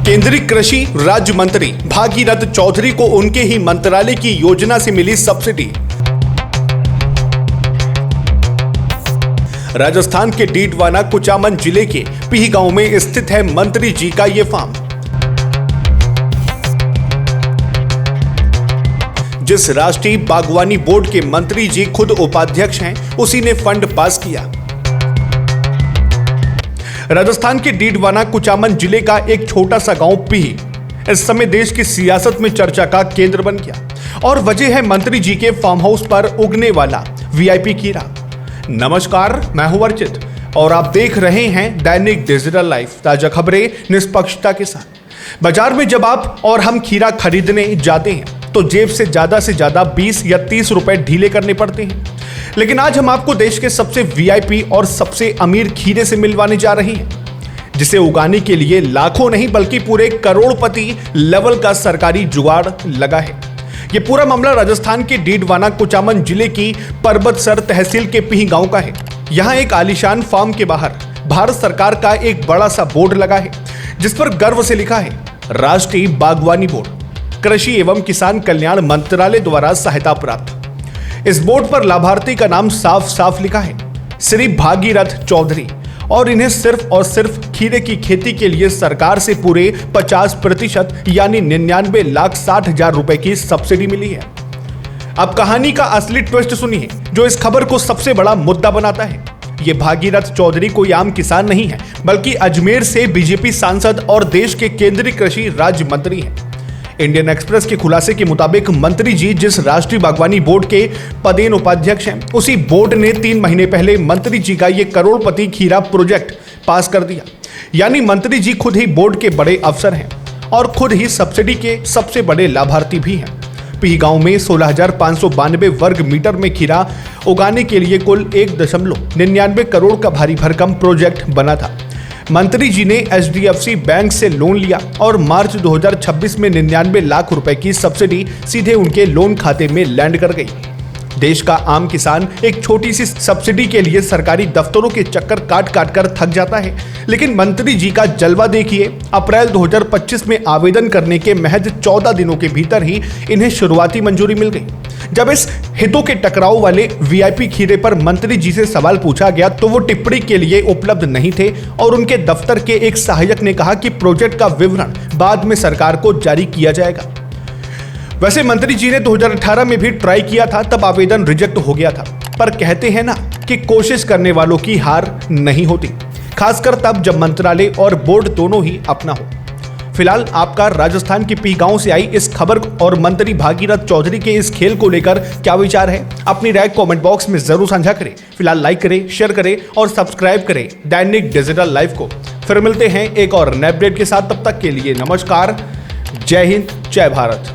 केंद्रीय कृषि राज्य मंत्री भागीरथ चौधरी को उनके ही मंत्रालय की योजना से मिली सब्सिडी। राजस्थान के डीडवाना कुचामन जिले के पीह गांव में स्थित है मंत्री जी का ये फार्म। जिस राष्ट्रीय बागवानी बोर्ड के मंत्री जी खुद उपाध्यक्ष हैं, उसी ने फंड पास किया। राजस्थान के डीडवाना कुचामन जिले का एक छोटा सा गांव पीह इस समय देश की सियासत में चर्चा का केंद्र बन गया और वजह है मंत्री जी के फार्म हाउस पर उगने वाला वीआईपी खीरा। नमस्कार, मैं हूं अर्चित और आप देख रहे हैं दैनिक डिजिटल लाइफ, ताजा खबरें निष्पक्षता के साथ। बाजार में जब आप और हम खीरा खरीदने जाते हैं तो जेब से ज्यादा 20 या 30 रुपए ढीले करने पड़ते हैं, लेकिन आज हम आपको देश के सबसे वीआईपी और सबसे अमीर खीरे से मिलवाने जा रहे हैं, जिसे उगाने के लिए लाखों नहीं बल्कि पूरे करोड़पति लेवल का सरकारी जुगाड़ लगा है। ये पूरा मामला राजस्थान के डीडवाना कुचामन जिले की पर्वतसर तहसील के पीह गांव का है। यहाँ एक आलीशान फार्म के बाहर भारत सरकार का एक बड़ा सा बोर्ड लगा है, जिस पर गर्व से लिखा है राष्ट्रीय बागवानी बोर्ड, कृषि एवं किसान कल्याण मंत्रालय द्वारा सहायता प्राप्त। इस बोर्ड पर लाभार्थी का नाम साफ साफ लिखा है, श्री भागीरथ चौधरी, और इन्हें सिर्फ और सिर्फ खीरे की खेती के लिए सरकार से पूरे 50% यानी 99,60,000 रुपए की सब्सिडी मिली है। अब कहानी का असली ट्विस्ट सुनिए, जो इस खबर को सबसे बड़ा मुद्दा बनाता है। ये भागीरथ चौधरी कोई आम किसान नहीं है, बल्कि अजमेर से बीजेपी सांसद और देश के केंद्रीय कृषि राज्य मंत्री हैं। इंडियन एक्सप्रेस के खुलासे के मुताबिक मंत्री जी जिस राष्ट्रीय बागवानी बोर्ड के पदेन उपाध्यक्ष हैं, उसी बोर्ड ने 3 महीने पहले मंत्री जी का ये करोड़पति खीरा प्रोजेक्ट पास कर दिया। यानी मंत्री जी खुद ही बोर्ड के बड़े अफसर हैं और खुद ही सब्सिडी के सबसे बड़े लाभार्थी भी हैं। पीह गांव में 16,592 वर्ग मीटर में खीरा उगाने के लिए कुल 1.99 करोड़ का भारी भरकम प्रोजेक्ट बना था। मंत्री जी ने HDFC बैंक से लोन लिया और मार्च 2026 में 99 लाख रुपए की सब्सिडी सीधे उनके लोन खाते में लैंड कर गई। देश का आम किसान एक छोटी सी सब्सिडी के लिए सरकारी दफ्तरों के चक्कर काट काट कर थक जाता है, लेकिन मंत्री जी का जलवा देखिए। अप्रैल 2025 में आवेदन करने के महज 14 दिनों के भीतर ही इन्हें शुरुआती मंजूरी मिल गई। जब इस हितों के टकराव वाले वीआईपी खीरे पर मंत्री जी से सवाल पूछा गया तो वो टिप्पणी के लिए उपलब्ध नहीं थे और उनके दफ्तर के एक सहायक ने कहा कि प्रोजेक्ट का विवरण बाद में सरकार को जारी किया जाएगा। वैसे मंत्री जी ने 2018 में भी ट्राई किया था, तब आवेदन रिजेक्ट हो गया था। पर कहते हैं ना कि कोशिश करने वालों की हार नहीं होती, खासकर तब जब मंत्रालय और बोर्ड दोनों ही अपना हो। फिलहाल आपका राजस्थान के पीह गांव से आई इस खबर और मंत्री भागीरथ चौधरी के इस खेल को लेकर क्या विचार है? अपनी राय कमेंट बॉक्स में जरूर साझा करें। फिलहाल लाइक करें, शेयर करें और सब्सक्राइब करें दैनिक डिजिटल लाइफ को। फिर मिलते हैं एक और नए अपडेट के साथ, तब तक के लिए नमस्कार, जय हिंद, जय भारत।